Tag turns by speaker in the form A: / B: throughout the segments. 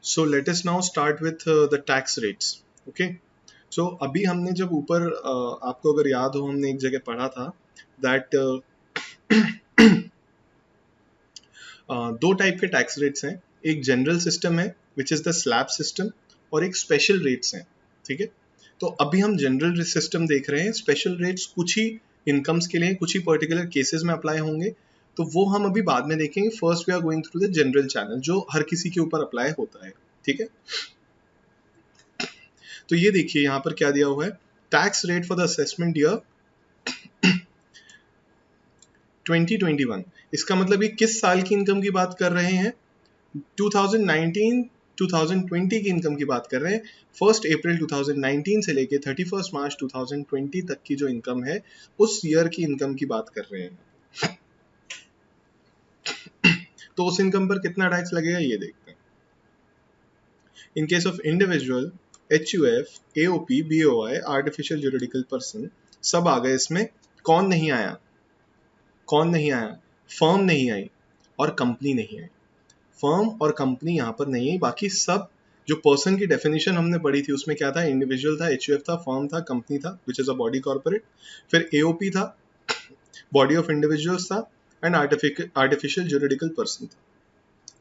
A: So let us now start with the tax rates. Okay. So अभी हमने जब ऊपर आपको अगर याद हो हमने एक जगह पढ़ा था that दो टाइप के टैक्स रेट्स हैं. एक जनरल सिस्टम है which is the slab system और एक स्पेशल रेट्स हैं. ठीक है. तो अभी हम जनरल सिस्टम देख रहे हैं. स्पेशल रेट्स कुछ ही इनकम्स के लिए कुछ ही पर्टिकुलर केसेस में अप्लाई होंगे, तो वो हम अभी बाद में देखेंगे. First we are going through the general channel जो हर किसी के ऊपर अप्लाई होता है. ठीक है. तो ये देखिए यहाँ पर क्या दिया हुआ है. Tax rate for the assessment year 2021. इसका मतलब ये किस साल की इनकम की बात कर रहे हैं. 2019 2020 की इनकम की बात कर रहे हैं. 1 अप्रैल 2019 से लेके 31 मार्च 2020 तक की जो इनकम है उस ईयर की इनकम की बात कर रहे हैं. तो उस इनकम पर कितना टैक्स लगेगा ये देखते हैं. In case of individual, HUF, AOP, BOI, artificial juridical person सब आ गए इसमें. कौन नहीं आया? कौन नहीं आया? फर्म नहीं आई और कंपनी नहीं आई. फर्म और कंपनी यहाँ पर नहीं आई. बाकी सब जो पर्सन की डेफिनेशन हमने पढ़ी थी उसमें क्या था. इंडिविजुअल था, HUF था, फर्म था, कंपनी था which is a body corporate, फिर AOP था, बॉडी ऑफ इंडिविजुअल्स था, एंड आर्टिफिशियल जुरिडिकल पर्सन था.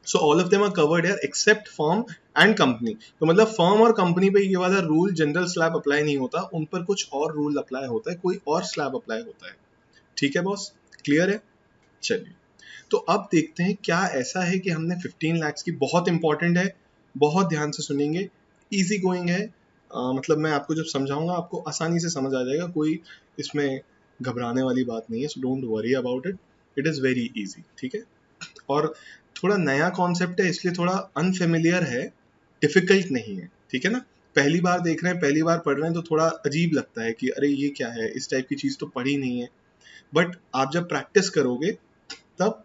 A: So all of them are covered here except firm and company. तो मतलब फर्म और कंपनी पे ये वाला रूल जनरल स्लैब अप्लाई नहीं होता, उन पर कुछ और रूल अप्लाई होता है, कोई और स्लैब अप्लाई होता है. ठीक है बॉस, क्लियर है. चलिए, तो अब देखते हैं क्या ऐसा है कि हमने 15 lakhs की, बहुत इंपॉर्टेंट है, बहुत ध्यान से सुनेंगे, इजी गोइंग है. मतलब मैं आपको जब समझाऊंगा आपको आसानी से समझ आ जाएगा, कोई इसमें घबराने वाली बात नहीं है. So don't worry about it, it is very easy. ठीक है. और थोड़ा नया कॉन्सेप्ट है इसलिए थोड़ा अनफेमिलियर है, डिफिकल्ट नहीं है. ठीक है ना. पहली बार देख रहे हैं, पहली बार पढ़ रहे हैं तो थोड़ा अजीब लगता है कि अरे ये क्या है, इस टाइप की चीज़ तो पढ़ी नहीं है. बट आप जब प्रैक्टिस करोगे तब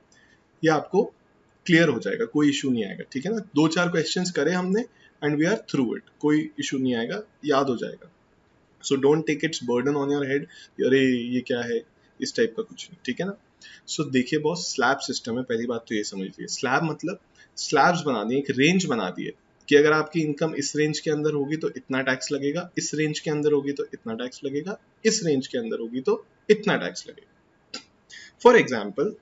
A: ये आपको क्लियर हो जाएगा, कोई इशू नहीं आएगा. ठीक है ना. 2-4 क्वेश्चंस करे हमने and we are through it, कोई इशू नहीं आएगा, याद हो जाएगा. So don't take its burden on your head, अरे ये क्या है, इस टाइप का कुछ नहीं. ठीक है ना. सो देखिए बॉस, स्लैब सिस्टम है. पहली बात तो ये समझ लीजिए, स्लैब मतलब स्लैब्स बना दिए, एक रेंज बना दिए कि अगर आपकी इनकम इस रेंज के अंदर होगी तो इतना टैक्स लगेगा, इस रेंज के अंदर होगी तो इतना टैक्स लगेगा, इस रेंज के अंदर होगी तो इतना टैक्स लगेगा. फॉर एग्जाम्पल,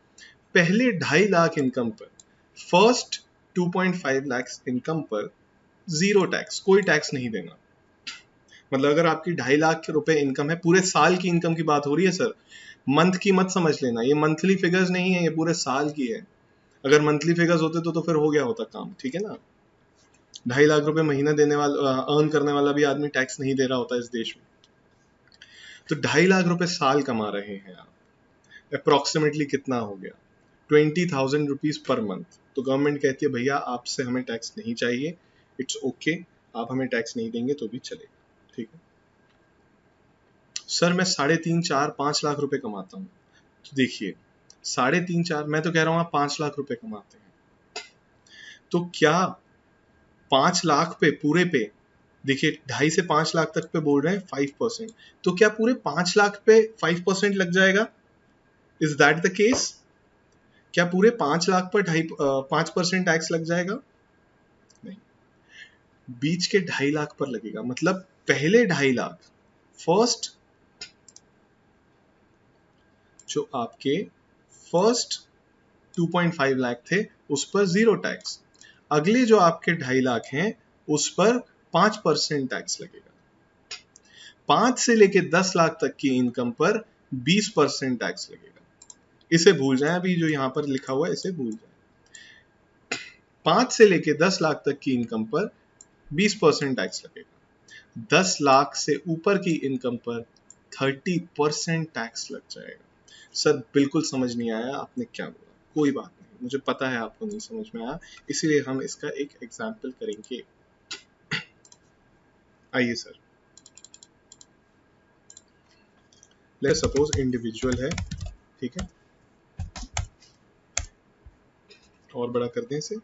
A: पहले 2.5 लाख इनकम पर, फर्स्ट 2.5 लाख इनकम पर जीरो टैक्स, कोई टैक्स नहीं देना. मतलब अगर आपकी 2.5 लाख रुपए इनकम है, पूरे साल की इनकम की बात हो रही है सर, मंथ की मत समझ लेना, ये मंथली फिगर्स नहीं है, ये पूरे साल की है. अगर मंथली फिगर्स होते तो फिर हो गया होता काम. ठीक है ना. 2.5 लाख रुपए महीना देने वाला, अर्न करने वाला भी आदमी टैक्स नहीं दे रहा होता इस देश में. तो 2.5 लाख रुपए साल कमा रहे हैं आप, अप्रोक्सीमेटली कितना हो गया, 20,000 रुपीज पर मंथ. तो गवर्नमेंट कहती है भैया आपसे हमें टैक्स नहीं चाहिए, इट्स ओके, आप हमें टैक्स नहीं देंगे तो भी चलेगा. ठीक है. सर मैं 3.5, 4, 5 लाख रुपए कमाता हूँ. तो देखिए 3.5, 4, मैं तो कह रहा हूँ आप 5 लाख रुपए कमाते हैं, तो क्या 5 लाख पे पूरे पे, देखिए 2.5 से 5 लाख तक पे बोल रहे हैं 5%, तो क्या पूरे 5 लाख पे 5% लग जाएगा? Is that the case? क्या पूरे 5 लाख पर 5% टैक्स लग जाएगा? नहीं, बीच के 2.5 लाख पर लगेगा. मतलब पहले 2.5 लाख, फर्स्ट जो आपके फर्स्ट 2.5 लाख थे उस पर जीरो टैक्स, अगले जो आपके 2.5 लाख हैं उस पर 5% टैक्स लगेगा. 5 से लेके 10 लाख तक की इनकम पर 20% टैक्स लगेगा. इसे भूल जाएं, अभी जो यहां पर लिखा हुआ है इसे भूल जाएं. 5 से लेके 10 लाख तक की इनकम पर 20% टैक्स लगेगा. 10 लाख से ऊपर की इनकम पर 30% टैक्स लग जाएगा. सर बिल्कुल समझ नहीं आया आपने क्या बोला, कोई बात नहीं, मुझे पता है आपको नहीं समझ में आया, इसीलिए हम इसका एक एग्जाम्पल करेंगे. आइए सर, लेट्स सपोज इंडिविजुअल है. ठीक है, और बड़ा कर दें इसे.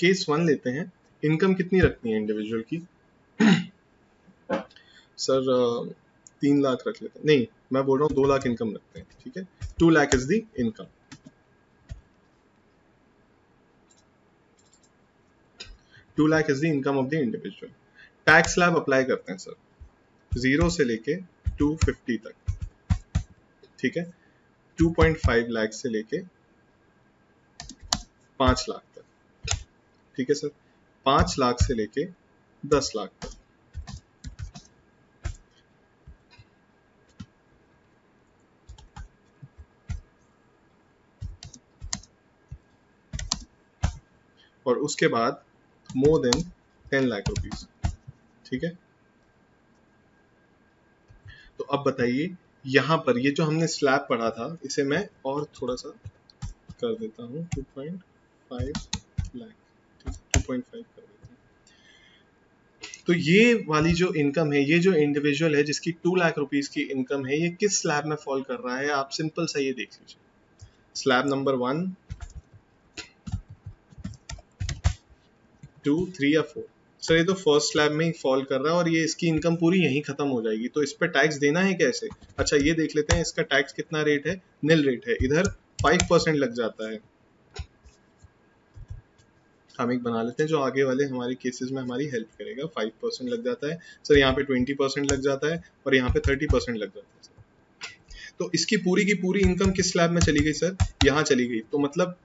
A: केस 1 लेते हैं. इनकम कितनी रखनी है इंडिविजुअल की? सर 3 लाख रख लेते हैं, नहीं मैं बोल रहा हूँ 2 लाख इनकम रखते हैं, ठीक है। 2 lakh is the income. 2 lakh is the income of the individual. Tax slab apply करते हैं सर 0 से लेके 250 तक, ठीक है। 2.5 लाख से लेके 5 लाख तक, ठीक है सर। 5 लाख से लेके 10 लाख तक। और उसके बाद मोर देन 10 लाख रुपीज, ठीक है। तो अब बताइए यहां पर ये जो हमने स्लैब पढ़ा था इसे मैं और थोड़ा सा कर देता हूं, 2.5 लाख, 2.5 कर देता हूं। तो ये वाली जो इनकम है, ये जो इंडिविजुअल है जिसकी 2 लाख रुपीस की इनकम है, ये किस स्लैब में फॉल कर रहा है? आप सिंपल सा ये देख लीजिए, स्लैब नंबर 1, 2, 3 या 4। सर ये तो फर्स्ट स्लैब में ही फॉल कर रहा है और ये इसकी इनकम पूरी यहीं खत्म हो जाएगी, तो इस पे टैक्स देना है कैसे? अच्छा ये देख लेते हैं इसका टैक्स कितना रेट है, निल रेट है, इधर 5% लग जाता है। हम एक बना लेते हैं जो आगे वाले हमारे केसेस में हमारी हेल्प करेगा। 5% लग जाता है सर, यहाँ पे 20% लग जाता है और यहाँ पे 30% लग जाता है सर। तो इसकी पूरी की पूरी इनकम किस स्लैब में चली गई सर? यहाँ चली गई, तो मतलब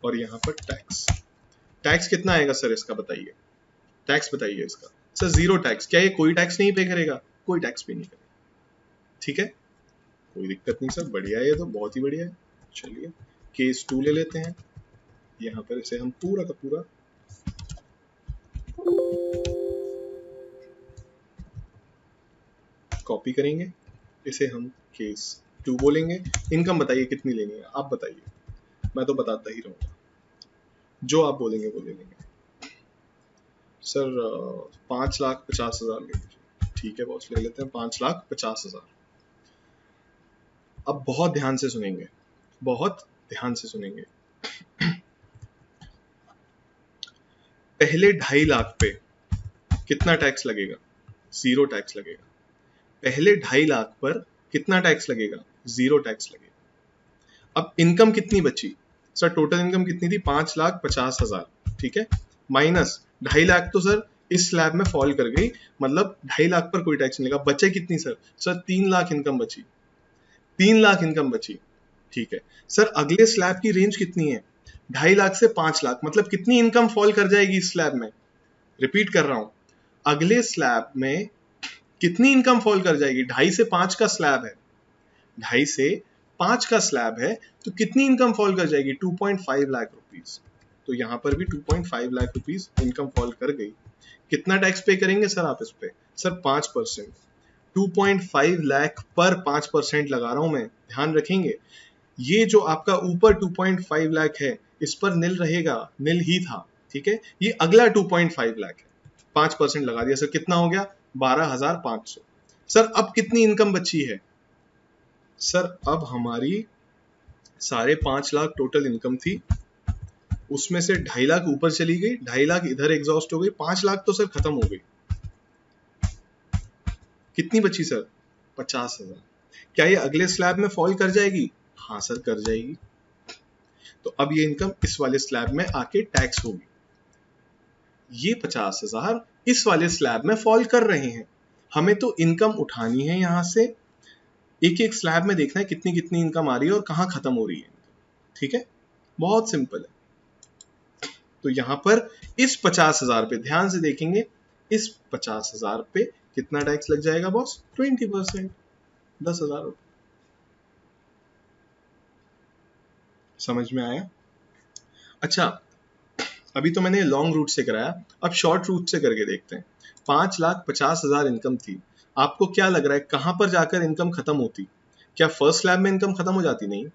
A: और यहाँ पर टैक्स, टैक्स कितना आएगा सर इसका बताइए, टैक्स बताइए इसका। Sir 0 tax. क्या ये कोई टैक्स नहीं पे करेगा? कोई टैक्स पे नहीं करेगा, ठीक है, कोई दिक्कत नहीं सर, बढ़िया है, ये तो बहुत ही बढ़िया है। चलिए केस 2 ले लेते हैं, यहाँ पर इसे हम पूरा का पूरा कॉपी करेंगे, इसे हम केस 2 बोलेंगे। इनकम बताइए कितनी लेनी है, आप बताइए, मैं तो बताता ही रहूंगा, जो आप बोलेंगे वो ले लेंगे। सर 5,50,000 ले लीजिए, ठीक है बॉस, ले लेते हैं 5,50,000। अब बहुत ध्यान से सुनेंगे, बहुत ध्यान से सुनेंगे। पहले 2.5 लाख पे कितना टैक्स लगेगा? 0 टैक्स लगेगा। पहले 2.5 लाख पर कितना टैक्स लगेगा? 0 टैक्स लगेगा। अब इनकम कितनी बची? सर टोटल इनकम कितनी थी? 5,50,000, ठीक है, माइनस 2.5 लाख तो सर इस स्लैब में फॉल कर गई, मतलब 2.5 लाख पर कोई टैक्स नहीं लगा। बचे कितनी सर? सर 3 लाख इनकम बची, 3 लाख इनकम बची, ठीक है। सर अगले स्लैब की रेंज कितनी है? 2.5 लाख से 5 लाख, मतलब कितनी इनकम फॉल कर जाएगी इस स्लैब में? रिपीट कर रहा हूं, अगले स्लैब में कितनी इनकम फॉल कर जाएगी? 2.5 से 5 का स्लैब है, 2.5 से 5 का स्लैब है, तो कितनी इनकम फॉल कर जाएगी? 2.5 लाख रुपीज। तो यहां पर भी 2.5 लाख रुपीज इनकम फॉल कर गई। कितना टैक्स पे करेंगे सर आप इस पे? सर 5%। 2.5 लाख पर 5% लगा रहा हूं मैं, ध्यान रखेंगे। ये जो आपका ऊपर 2.5 लाख है इस पर निल रहेगा, निल ही था, ठीक है। ये अगला 2.5 लाख है, 5% लगा दिया सर, कितना हो गया? 12,500। सर अब कितनी इनकम बची है? सर अब हमारी 5.5 लाख टोटल इनकम थी, उसमें से 2.5 लाख ऊपर चली गई, 2.5 लाख इधर एग्जॉस्ट हो गई, 5 लाख तो सर खत्म हो गई। कितनी बची सर? 50,000। क्या ये अगले स्लैब में फॉल कर जाएगी? हाँ सर कर जाएगी। तो अब ये इनकम इस वाले स्लैब में आके टैक्स होगी। ये 50,000 इस वाले स्लैब में फॉल कर रहे हैं, हमें तो इनकम उठानी है यहां से, एक एक स्लैब में देखना है कितनी कितनी इनकम आ रही है और कहां खत्म हो रही है, ठीक है, बहुत सिंपल है। तो यहां पर इस 50,000 पे ध्यान से देखेंगे, इस 50,000 पे कितना टैक्स लग जाएगा बॉस? 20%, 10,000 रुपए। समझ में आया? अच्छा अभी तो मैंने लॉन्ग रूट से कराया, अब शॉर्ट रूट से करके देखते हैं। 5,50,000 इनकम थी, आपको क्या लग रहा है कहां पर जाकर इनकम खत्म होती? क्या फर्स्ट स्लैब में इनकम खत्म हो जाती? नहीं।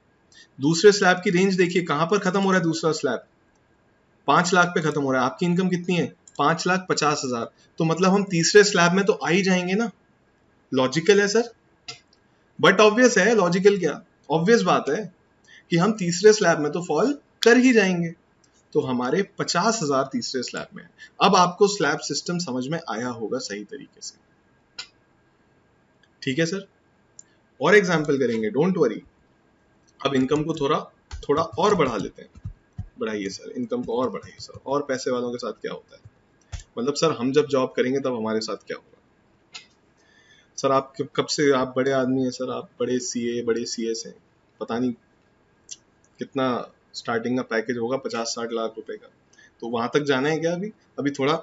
A: दूसरे स्लैब की रेंज देखिए, कहां पर खत्म हो रहा है दूसरा स्लैब? 5 लाख पे खत्म हो रहा है। आपकी इनकम कितनी है? 5,50,000। तो मतलब हम तीसरे स्लैब में तो आ ही जाएंगे ना। लॉजिकल है सर, बट ऑब्वियस है। लॉजिकल क्या, ऑब्वियस बात है कि हम तीसरे स्लैब में तो फॉल कर ही जाएंगे। तो हमारे 50,000 तीसरे स्लैब में है। अब आपको स्लैब सिस्टम समझ में आया होगा सही तरीके से, ठीक है सर। और एग्जाम्पल करेंगे, डोंट वरी। अब इनकम को थोड़ा थोड़ा और बढ़ा लेते हैं। बढ़ाइए सर, इनकम को और बढ़ाइए सर। और पैसे वालों के साथ क्या होता है, मतलब सर हम जब जॉब करेंगे तब हमारे साथ क्या होगा। सर आप कब से आप बड़े आदमी हैं सर, आप बड़े सीए बड़े सीएस हैं, पता नहीं कितना स्टार्टिंग का पैकेज होगा, 50-60 लाख रुपए का। तो वहां तक जाना है क्या? अभी अभी थोड़ा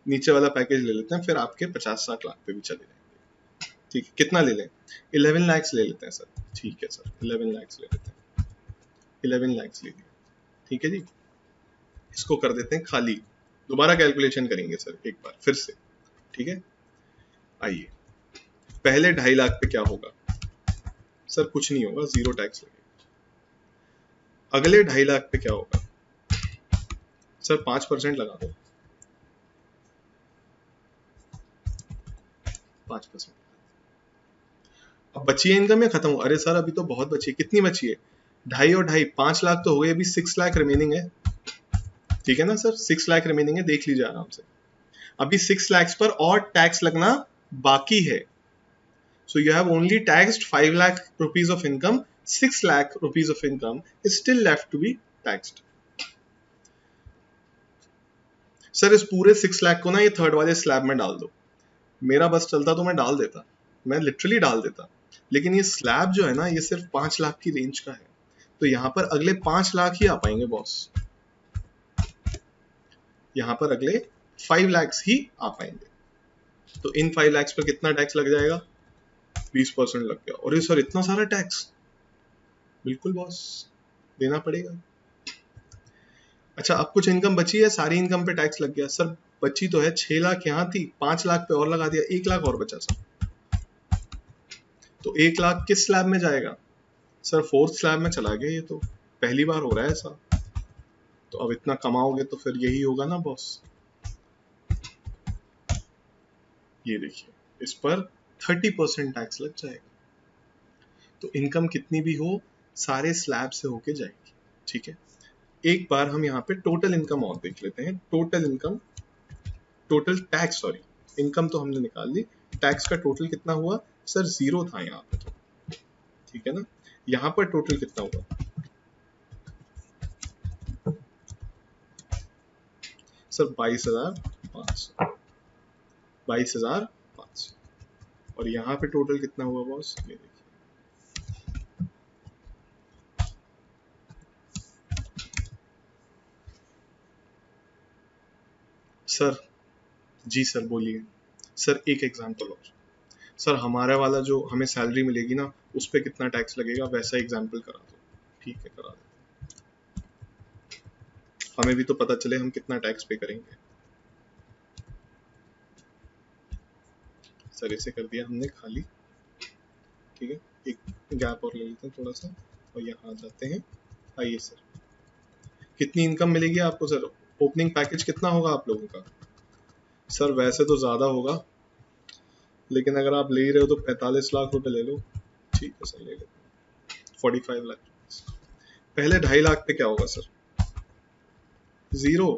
A: नीचे वाला पैकेज ले लेते हैं, फिर आपके 50-60 लाख पे भी चले जाएंगे। ठीक है, कितना ले लें? 11 लाख ले लेते हैं सर। ठीक है सर, 11 लाख ले लेते हैं। 11 लाख ले लिया, ठीक है जी। इसको कर देते हैं खाली, दोबारा कैलकुलेशन करेंगे सर एक बार फिर से, ठीक है। आइए, पहले 2.5 लाख पे क्या होगा सर? कुछ नहीं होगा, जीरो टैक्स लगेगा। अगले 2.5 लाख पे क्या होगा सर? 5% लगा दो, 5%। अब बची है इनकम या खत्म हो? अरे सर अभी तो बहुत बची है। कितनी बची है? 2.5 और 2.5, 5 लाख तो हो गए, अभी 6 लाख रिमेनिंग है, ठीक है ना सर। 6 लाख रिमेनिंग है, देख लीजिए आराम से। अभी 6 लाख पर और टैक्स लगना बाकी है। So you have only taxed 5 lakh rupees of income, 6 lakh rupees of income is still left to be taxed. Sir इस पूरे 6 लाख को ना ये थर्ड वाले स्लैब में डाल दो। मेरा बस चलता तो मैं डाल देता, मैं लिटरली डाल देता, लेकिन ये स्लैब जो है ना ये सिर्फ 5 लाख की रेंज का है, तो यहाँ पर अगले 5 लाख ही आ पाएंगे बॉस। यहाँ पर अगले 5 लाख ही आ पाएंगे। तो इन 5 लाख पर कितना टैक्स लग जाएगा? 20% लग गया। और ये सर इतना सारा टैक्स? बिल्कुल बॉस, देना पड़ेगा। अच्छा, अब कुछ इनकम बची है, सारी इनकम पे टैक्स लग गया सर। बची तो है 6 लाख यहाँ थी, 5 लाख पे और लगा दिया, 1 लाख और बचा सर। तो 1 लाख किस स्लैब में जाएगा सर? 4th स्लैब में चला गया। ये तो पहली बार हो रहा है ऐसा। तो अब इतना कमाओगे तो फिर यही होगा ना बॉस। ये देखिए, इस पर 30% टैक्स लग जाएगा। तो इनकम कितनी भी हो सारे स्लैब से होके जाएगी, ठीक है। एक बार हम यहाँ पे टोटल इनकम और देख लेते हैं। Total income, total tax, sorry, income तो हमने निकाल ली, टैक्स का टोटल कितना हुआ सर? 0 था यहाँ पे, तो ठीक है ना। यहाँ पर टोटल कितना हुआ सर? 22,500, 22,500। और यहाँ पे टोटल कितना हुआ बॉस? ये देखिए, सर जी सर बोलिए सर। एक एग्जांपल और सर, हमारा वाला जो हमें सैलरी मिलेगी ना उस पर कितना टैक्स लगेगा वैसा एग्जांपल करा दो। ठीक है, करा दो, हमें भी तो पता चले हम कितना टैक्स पे करेंगे। सर इसे कर दिया हमने खाली, ठीक है। एक गैप और ले लेते हैं थोड़ा सा और यहाँ आ जाते हैं। आइए सर, कितनी इनकम मिलेगी आपको सर? ओपनिंग पैकेज कितना होगा आप लोगों का? सर वैसे तो ज्यादा होगा, लेकिन अगर आप ले रहे हो तो 45 लाख रुपए ले लो। ठीक है सर, ले लो 45 लाख। पहले 2.5 लाख पे क्या होगा सर? 0,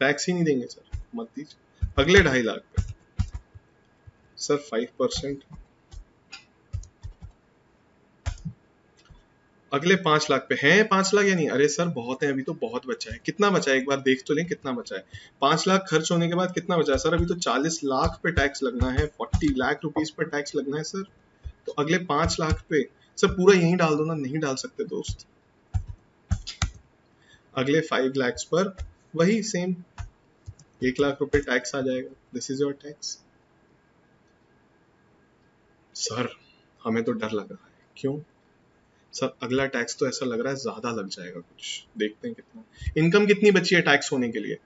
A: टैक्स ही नहीं देंगे सर, मत दीजिए। अगले 2.5 लाख पे सर 5%। अगले 5 लाख पे हैं 5 लाख या नहीं? अरे सर बहुत है, अभी तो बहुत बचा है। कितना बचा है एक बार देख तो लें, कितना बचा है? 5 लाख खर्च होने के बाद कितना बचा है सर? अभी तो 40 लाख पे टैक्स लगना है, 40 लाख रुपीस पे टैक्स लगना है सर। तो अगले 5 लाख पे सर पूरा यहीं डाल दो ना। नहीं डाल सकते दोस्त, अगले 5 लाख पर वही सेम 1 लाख रुपए टैक्स आ जाएगा। This is your tax. Sir हमें तो डर लग रहा है। क्यों सर? अगला टैक्स तो ऐसा लग रहा है ज्यादा लग जाएगा कुछ, देखते हैं कितना। इनकम कितनी बची है टैक्स होने के लिए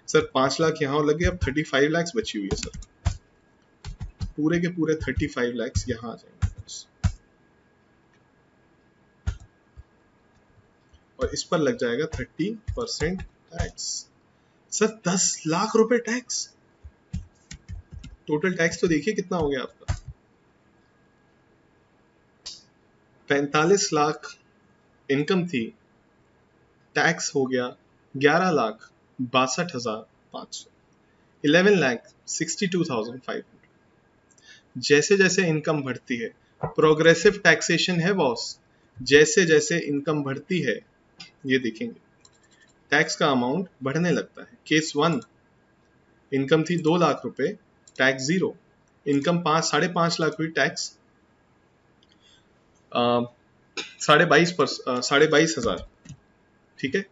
A: सर? 5 लाख यहाँ और लगे, अब 35 लाख बची हुई है सर। पूरे के पूरे 35 लाख यहाँ आ जाएंगे बस। और इस पर लग जाएगा 30% टैक्स सर। 10 लाख रुपए टैक्स। टोटल टैक्स तो देखिए कितना हो गया आपका। 45 लाख इनकम थी, टैक्स हो गया 11,62,500, 11,62,500। जैसे जैसे इनकम बढ़ती है, प्रोग्रेसिव टैक्सेशन है बॉस, जैसे जैसे इनकम बढ़ती है ये देखेंगे टैक्स का अमाउंट बढ़ने लगता है। केस 1, इनकम थी 2 लाख रुपए, टैक्स 0, इनकम 5.5 लाख हुई, टैक्स 22,500, ठीक है।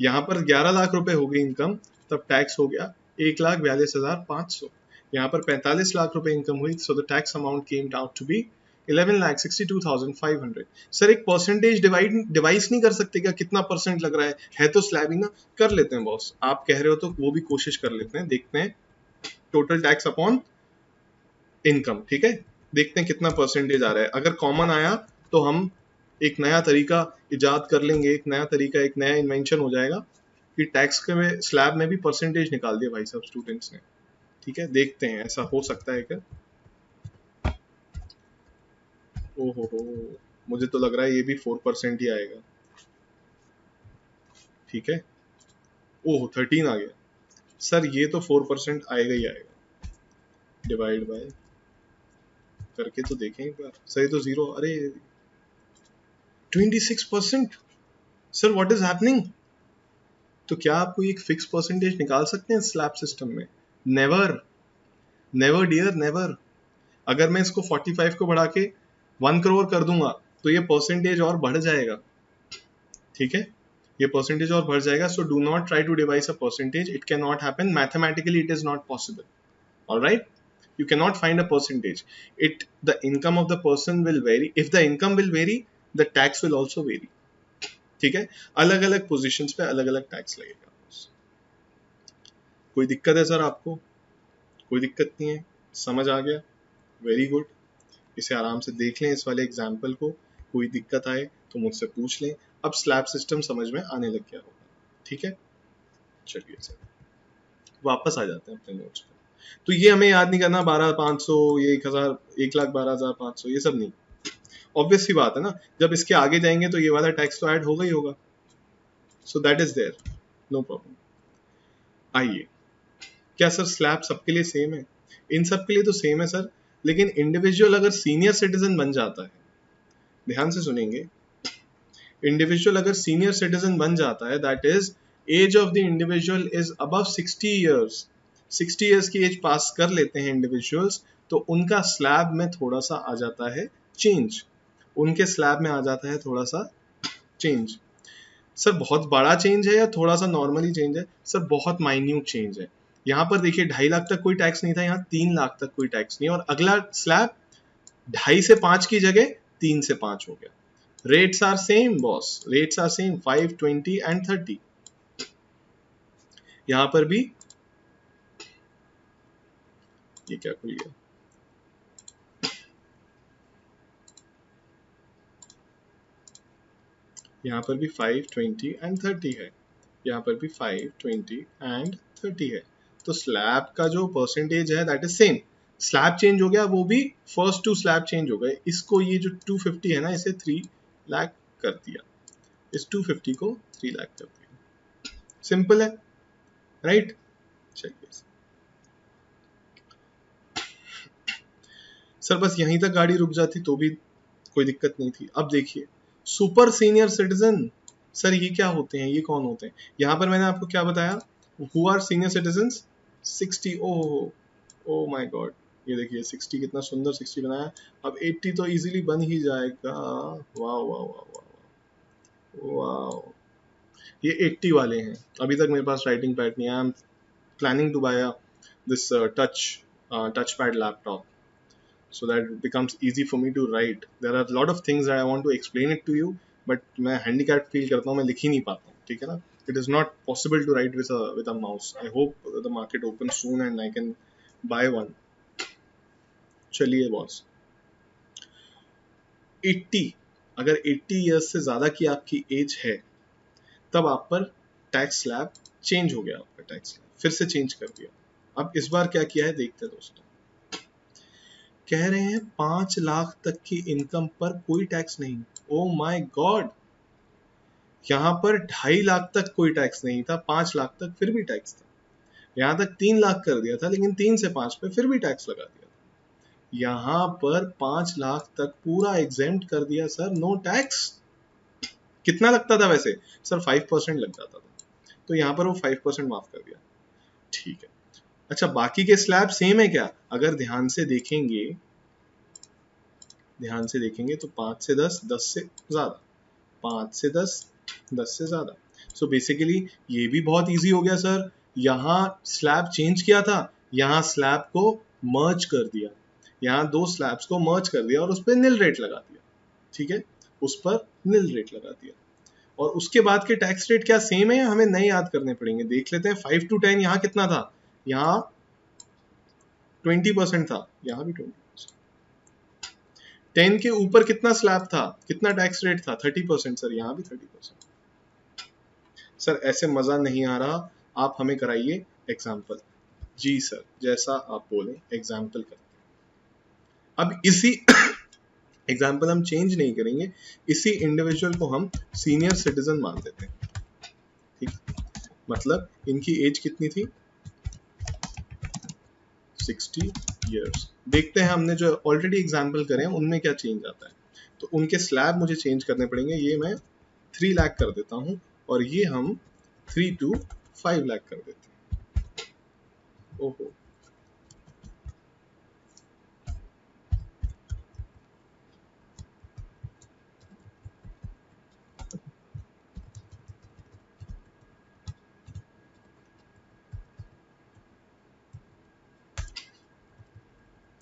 A: यहाँ पर 11 लाख रुपए हो गई इनकम, तब टैक्स हो गया 1,42,500। यहाँ पर 45 लाख रुपए इनकम हुई, so the tax amount came out to be 11,62,500। Sir एक परसेंटेज डिवाइस नहीं कर सकते क्या, कितना परसेंट लग रहा है तो स्लैब ही ना, कर लेते हैं बॉस, आप कह रहे हो तो वो भी कोशिश कर लेते हैं, देखते हैं टोटल टैक्स अपॉन इनकम, ठीक है, देखते हैं कितना परसेंटेज आ रहा है। अगर कॉमन आया तो हम एक नया तरीका इजाद कर लेंगे, एक नया तरीका, एक नया इन्वेंशन हो जाएगा कि टैक्स के में स्लैब में भी परसेंटेज निकाल दिया भाई साहब स्टूडेंट्स ने, ठीक है, देखते हैं ऐसा हो सकता है क्या। ओहो हो, मुझे तो लग रहा है ये भी 4% ही आएगा, ठीक है। ओह 13 आ गया सर, ये तो 4% आएगा ही आएगा, डिवाइड बाय करके तो देखें एक बार, सही तो 0, अरे 26%, सर व्हाट इज हैपनिंग। तो क्या आप कोई एक फिक्स परसेंटेज निकाल सकते हैं स्लैब सिस्टम में? Never, never dear never. अगर मैं इसको 45 को बढ़ा के 1 करोड़ कर दूंगा तो ये परसेंटेज और बढ़ जाएगा, ठीक है, ये परसेंटेज और बढ़ जाएगा। So do not try to devise a percentage, it can not happen, mathematically it is not possible, alright, you cannot find a percentage. The income of the person will vary. If the income will vary, the tax will also vary, ठीक है, अलग अलग positions पे अलग अलग tax लगेगा। कोई दिक्कत है सर आपको? कोई दिक्कत नहीं है, समझ आ गया, वेरी गुड। इसे आराम से देख लें इस वाले एग्जाम्पल को, कोई दिक्कत आए तो मुझसे पूछ लें। अब स्लैब सिस्टम समझ में आने लग गया होगा, ठीक है। चलिए सर वापस आ जाते हैं अपने नोट्स पे। तो ये हमें याद नहीं करना 12,500, ये 1,000, 1,12,500, ये सब नहीं, ऑब्वियस सी बात है ना, जब इसके आगे जाएंगे तो ये वाला टैक्स तो ऐड होगा ही होगा, so that is there, no problem. आइए, क्या सर स्लैब सबके लिए सेम है? इन सब के लिए तो सेम है सर, लेकिन इंडिविजुअल अगर सीनियर सिटीजन बन जाता है, ध्यान से सुनेंगे, इंडिविजुअल अगर सीनियर सिटीजन बन जाता है, that is age of the individual is above 60 years, 60 years की एज पास कर लेते हैं इंडिविजुअल्स, तो उनका स्लैब में थोड़ा सा आ जाता है चेंज, उनके स्लैब में आ जाता है थोड़ा सा चेंज। सर बहुत बड़ा चेंज है या थोड़ा सा नॉर्मली चेंज है? सर बहुत माइन्यूट चेंज है। यहाँ पर देखिए 2.5 लाख तक कोई टैक्स नहीं था, यहाँ 3 लाख तक कोई टैक्स नहीं, और अगला स्लैब 2.5 से 5 की जगह 3 से 5 हो गया। Rates are same boss, rates are same 5, 20 and 30। यहाँ पर भी ये क्या खुल गया, यहाँ पर भी 5, 20 एंड 30 है, यहाँ पर भी 5, 20 एंड 30 है। तो स्लैब का जो परसेंटेज है that is same, slab change हो गया, वो भी फर्स्ट टू स्लैब चेंज हो गए। इसको ये जो 250 है ना, इसे 3 लाख कर दिया, इस 250 को 3 लाख कर दिया, सिंपल है, राइट। चलिए सर बस यहीं तक गाड़ी रुक जाती तो भी कोई दिक्कत नहीं थी। अब देखिए सुपर सीनियर सिटीजन, सर ये क्या होते हैं, ये कौन होते हैं? यहाँ पर मैंने आपको क्या बताया, who are senior citizens, 60, oh my God, ये देखिए 60 कितना सुंदर 60 बनाया, अब 80 तो इजीली बन ही जाएगा, वाह वाह वाह वाह वाह, ये 80 वाले हैं। अभी तक मेरे पास राइटिंग पैड नहीं है, I am planning to buy this touch pad laptop so that it becomes easy for me to write. There are a lot of things that I want to explain it to you, but मैं handicap feel करता हूँ, मैं लिख ही नहीं पाता हूँ, ठीक है ना। It is not possible to write with a mouse. I hope the market opens soon and I can buy one. चलिए बॉस, 80, अगर 80 years से ज़्यादा की आपकी एज है तब आप पर टैक्स स्लैब चेंज हो गया, आपका टैक्स स्लैब फिर से चेंज कर दिया। अब इस बार क्या किया है देखते हैं दोस्तों, कह रहे हैं 5 लाख तक की इनकम पर कोई टैक्स नहीं। ओ माय गॉड, यहाँ पर 2.5 लाख तक कोई टैक्स नहीं था, 5 लाख तक फिर भी टैक्स था। यहाँ तक 3 लाख कर दिया था, लेकिन 3 से 5 पे फिर भी टैक्स लगा दिया था। यहाँ पर 5 लाख तक पूरा एग्जेम्प्ट कर दिया सर, नो टैक्स। कितना लगता था वैसे सर? 5% लग जाता था, तो यहाँ पर वो 5% माफ कर दिया। ठीक है, अच्छा बाकी के स्लैब सेम है क्या? अगर ध्यान से देखेंगे, तो 5 से 10, 10 से ज्यादा, 5 से 10, 10 से ज्यादा। सो बेसिकली ये भी बहुत इजी हो गया सर। यहाँ स्लैब चेंज किया था, यहाँ स्लैब को मर्ज कर दिया, यहाँ दो स्लैब्स को मर्ज कर दिया और उस पर नील रेट लगा दिया। ठीक है, उस पर नील रेट लगा दिया। और उसके बाद के टैक्स रेट क्या सेम है या हमें नए याद करने पड़ेंगे? देख लेते हैं। 5 to 10 यहाँ कितना था? यहाँ 20% था, यहाँ भी 20%। 10 के ऊपर कितना स्लैब था, कितना टैक्स रेट था? 30% सर, यहाँ भी 30%। सर ऐसे मजा नहीं आ रहा, आप हमें कराइए एग्जाम्पल। जी सर, जैसा आप बोले एग्जाम्पल करते हैं। अब इसी एग्जाम्पल हम चेंज नहीं करेंगे, इसी इंडिविजुअल को हम सीनियर सिटीजन मान देते हैं। ठीक, मतलब इनकी एज कितनी थी? 60 इयर्स। देखते हैं हमने जो ऑलरेडी एग्जाम्पल करे हैं उनमें क्या चेंज आता है। तो उनके स्लैब मुझे चेंज करने पड़ेंगे। ये मैं 3 लाख कर देता हूं और ये हम 3 to 5 लाख कर देते हैं। ओहो,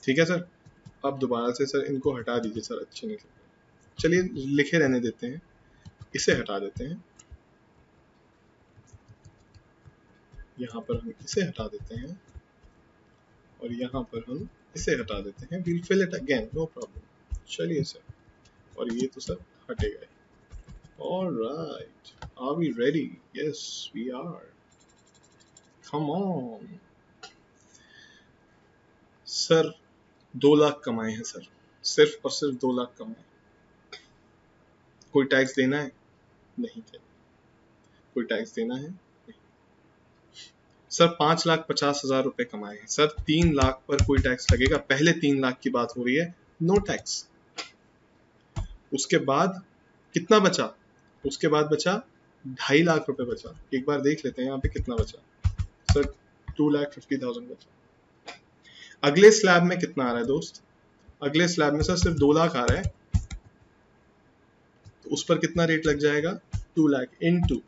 A: ठीक है सर। अब दोबारा से सर इनको हटा दीजिए सर, अच्छे नहीं लग रहे। चलिए लिखे रहने देते हैं, इसे हटा देते हैं। यहाँ पर हम इसे हटा देते हैं और यहाँ पर हम इसे हटा देते हैं। we'll fill it again, no problem। चलिए सर, और ये तो सर हटेगा। Alright, are we ready? Yes, we are. Come on. Sir 2 lakh कमाए हैं सर, सिर्फ और सिर्फ 2 लाख कमाए। कोई टैक्स देना है? नहीं देना। कोई टैक्स देना है? नहीं। सर 5,50,000 रुपए कमाए हैं सर, 3 लाख पर कोई टैक्स लगेगा? पहले 3 लाख की बात हो रही है, नो टैक्स। उसके बाद कितना बचा? उसके बाद बचा 2.5 लाख रुपए बचा। एक बार देख लेते हैं यहाँ पे कितना बचा। सर 2,50,000 बचा। अगले स्लैब में कितना आ रहा है दोस्त? अगले स्लैब में सर सिर्फ 2 लाख आ रहा है, तो उस पर कितना रेट लग जाएगा? 2 लाख इंटू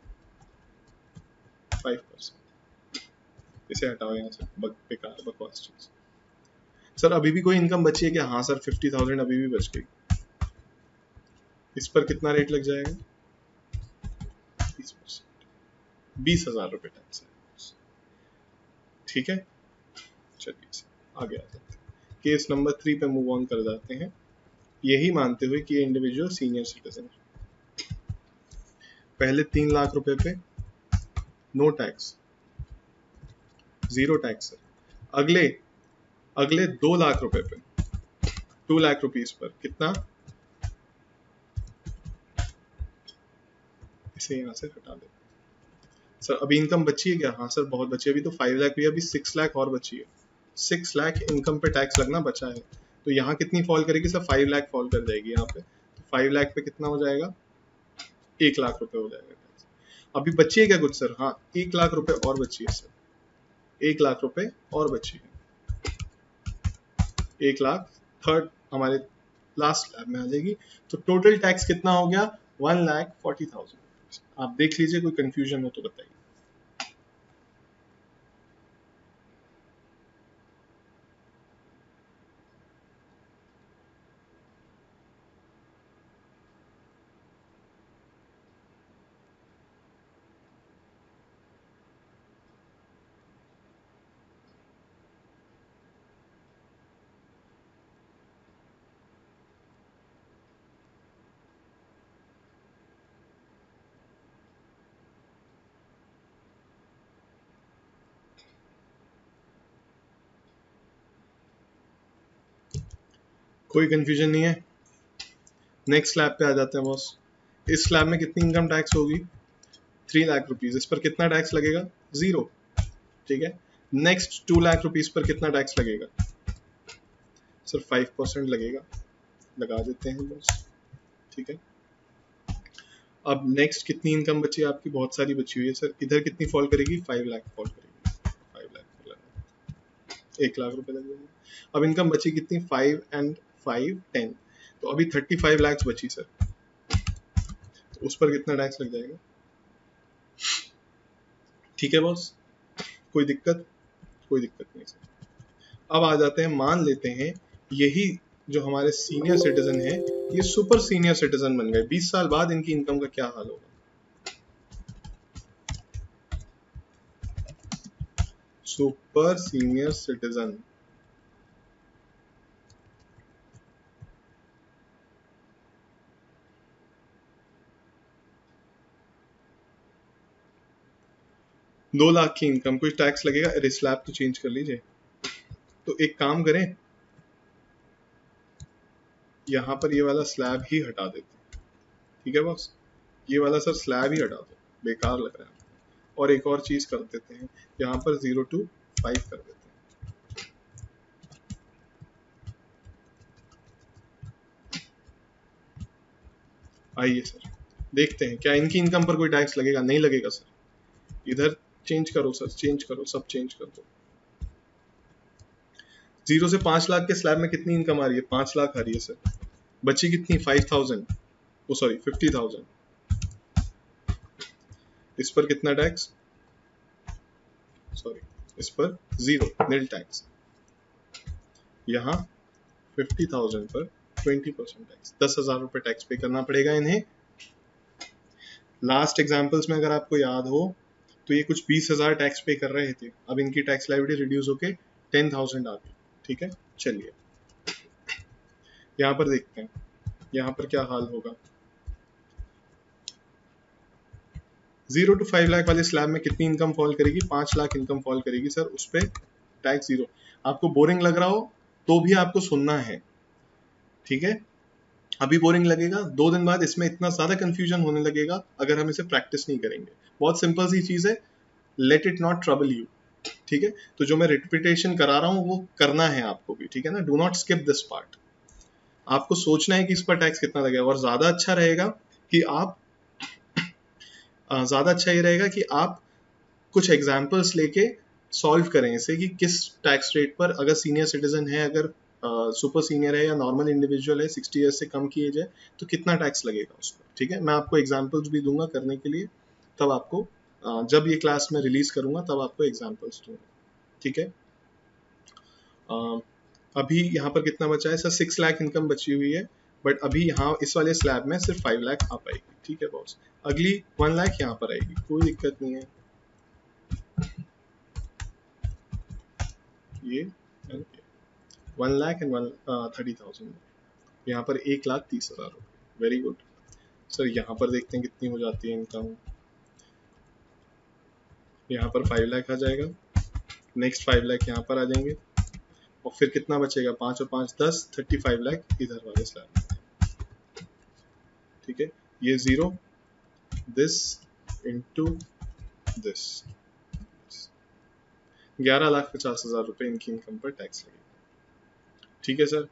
A: 5%। इसे हटाओ यहाँ से, बेकार बकवास चीज। सर अभी भी कोई इनकम बची है क्या? हाँ सर 50,000 अभी भी बच गई। इस पर कितना रेट लग जाएगा? 30%, 20,000 रुपए टैक्स है। ठीक है, चलिए आगे आ जाते हैं। केस नंबर 3 पे मूव ऑन कर जाते हैं, यही मानते हुए कि ये इंडिविजुअल सीनियर सिटीजन है। पहले 3 लाख रुपए पे नो टैक्स, 0 टैक्स है। अगले अगले 2 लाख रुपए पे, 2 लाख रुपीस पर कितना? इसे यहाँ से हटा दे। सर अभी इनकम बची है क्या? हाँ सर बहुत बची है, अभी तो 5 लाख भी, अभी 6 लाख और बची है। 6 लाख इनकम पे टैक्स लगना बचा है, तो यहाँ कितनी फॉल करेगी सर? 5 लाख फॉल कर जाएगी यहाँ पे। तो 5 लाख पे कितना हो जाएगा? 1 लाख रुपए हो जाएगा टैक्स। अभी बची है क्या कुछ सर? हाँ 1 लाख रुपए और बची है सर, 1 लाख रुपए और बची है। 1 लाख थर्ड हमारे लास्ट स्लैब में आ जाएगी। तो टोटल टैक्स कितना हो गया? 1,40,000। आप देख लीजिए, कोई कंफ्यूजन हो तो बताइए। कोई कंफ्यूजन नहीं है? नेक्स्ट स्लैब पे आ जाते हैं बॉस। इस स्लैब में कितनी इनकम टैक्स होगी? 3 लाख रुपीज। इस पर कितना टैक्स लगेगा? 0। ठीक है। नेक्स्ट 2 लाख रुपीज पर कितना टैक्स लगेगा? सिर्फ 5% लगेगा, लगा देते हैं बस। ठीक है। अब नेक्स्ट कितनी इनकम बची है आपकी? बहुत सारी बची हुई है सर। इधर कितनी फॉल करेगी? 5 लाख फॉल करेगी। 5 लाख 1 लाख रुपए लग जाएंगे। अब इनकम बची कितनी? 5 एंड 5 10, तो अभी 35 लाख बची सर। तो उस पर कितना टैक्स लग जाएगा? ठीक है बॉस, कोई दिक्कत? कोई दिक्कत नहीं सर। अब आ जाते हैं, मान लेते हैं यही जो हमारे सीनियर सिटीजन है ये सुपर सीनियर सिटीजन बन गए, 20 साल बाद इनकी इनकम का क्या हाल होगा? सुपर सीनियर सिटीजन, दो लाख की इनकम, कोई टैक्स लगेगा? अरे स्लैब तो चेंज कर लीजिए। तो एक काम करें, यहाँ पर ये वाला स्लैब ही हटा देते हैं। ठीक है बॉस, ये वाला सर स्लैब ही हटा दो, बेकार लग रहा है। और एक और चीज कर देते हैं, यहाँ पर 0 to 5 कर देते हैं। आइए सर, देखते हैं क्या इनकी इनकम पर कोई टैक्स लगेगा? नहीं लगेगा सर। इधर चेंज करो सर, चेंज करो, सब चेंज कर दो। 0 से 5 लाख के स्लैब में कितनी इनकम आ रही है? 5 लाख आ रही है सर। बची कितनी? 5000, ओ सॉरी 50,000। इस पर कितना टैक्स? सॉरी, इस पर 0, नील टैक्स। यहाँ 50,000 पर 20% टैक्स, 10,000 रुपए टैक्स पे करना पड़ेगा इन्हें। लास्ट एग्जांपल्स में अगर आपको याद हो तो ये कुछ 20,000 टैक्स पे कर रहे थे, अब इनकी टैक्स लायबिलिटी रिड्यूस होके 10,000 आ गई। ठीक है, चलिए यहाँ पर देखते हैं यहाँ पर क्या हाल होगा। 0 to 5 लाख वाले स्लैब में कितनी इनकम फॉल करेगी? 5 लाख इनकम फॉल करेगी सर, उस पर टैक्स 0। आपको बोरिंग लग रहा हो तो भी आपको सुनना है, ठीक है? अभी बोरिंग लगेगा, 2 दिन बाद इसमें इतना ज्यादा कंफ्यूजन होने लगेगा अगर हम इसे प्रैक्टिस नहीं करेंगे। बहुत सिंपल सी चीज है, let it not trouble you. ठीक है, तो जो मैं रिपीटेशन करा रहा हूँ वो करना है आपको भी, ठीक है ना? Do not skip this part. आपको सोचना है कि इस पर टैक्स कितना लगेगा, और ज्यादा अच्छा रहेगा कि आप ज्यादा अच्छा ये रहेगा कि आप कुछ एग्जाम्पल्स लेके सॉल्व करें इसे कि किस टैक्स रेट पर, अगर सीनियर सिटीजन है, अगर सुपर सीनियर है या नॉर्मल इंडिविजुअल है, 60 ईयर्स से कम की एज है, तो कितना टैक्स लगेगा उस पर। ठीक है, मैं आपको एग्जाम्पल्स भी दूंगा करने के लिए, तब आपको जब ये क्लास में रिलीज करूंगा तब आपको एग्जाम्पल्स दूंगा। ठीक है, अभी यहाँ पर कितना बचा है सर? 6 लाख इनकम बची हुई है, बट अभी यहाँ इस वाले स्लैब में सिर्फ 5 लाख आ पाएगी। ठीक है बॉस, अगली 1 लाख यहाँ पर आएगी, कोई दिक्कत नहीं है। ये 1 लाख एंड 30,000, यहाँ पर 1,30,000 रुपये। वेरी गुड सर, यहाँ पर देखते हैं कितनी हो जाती है इनकम। यहाँ पर 5 लाख आ जाएगा, नेक्स्ट 5 लाख यहाँ पर आ जाएंगे, और फिर कितना बचेगा? 5 और 5 10, 35 लाख इधर वाले स्लैब में। ठीक है, ये 0 दिस इंटू दिस, 11,50,000 रुपए इनकी इनकम पर टैक्स लगेगा। ठीक है सर,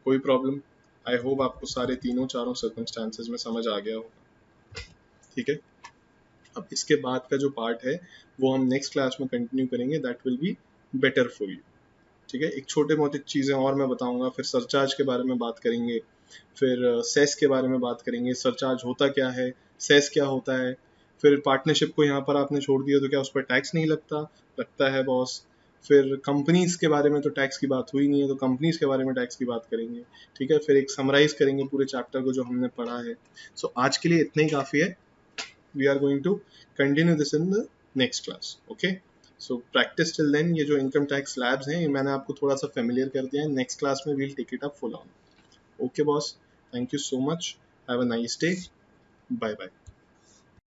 A: कोई प्रॉब्लम? आई होप आपको सारे तीनों चारों सर्कमस्टांसेस में समझ आ गया होगा। ठीक है, अब इसके बाद का जो पार्ट है वो हम नेक्स्ट क्लास में कंटिन्यू करेंगे, that will be better for you. ठीक है, एक छोटे मोटे चीज़ें और मैं बताऊंगा, फिर सरचार्ज के बारे में बात करेंगे, फिर सेस के बारे में बात करेंगे, सरचार्ज होता क्या है, सेस क्या होता है, फिर पार्टनरशिप को यहाँ पर आपने छोड़ दिया तो क्या उस पर टैक्स नहीं लगता? लगता है बॉस। फिर कंपनीज के बारे में तो टैक्स की बात हुई नहीं है, तो कंपनीज के बारे में टैक्स की बात करेंगे। ठीक है, फिर एक समराइज करेंगे पूरे चैप्टर को जो हमने पढ़ा है। सो आज के लिए इतना ही काफ़ी है। We are going to continue this in the next class. Okay, so practice till then. ये जो इनकम टैक्स स्लैब्स हैं ये मैंने आपको थोड़ा सा फेमिलियर कर दिया है, नेक्स्ट क्लास में we'll take it up full on. Okay boss, thank you so much, have a nice day, bye bye.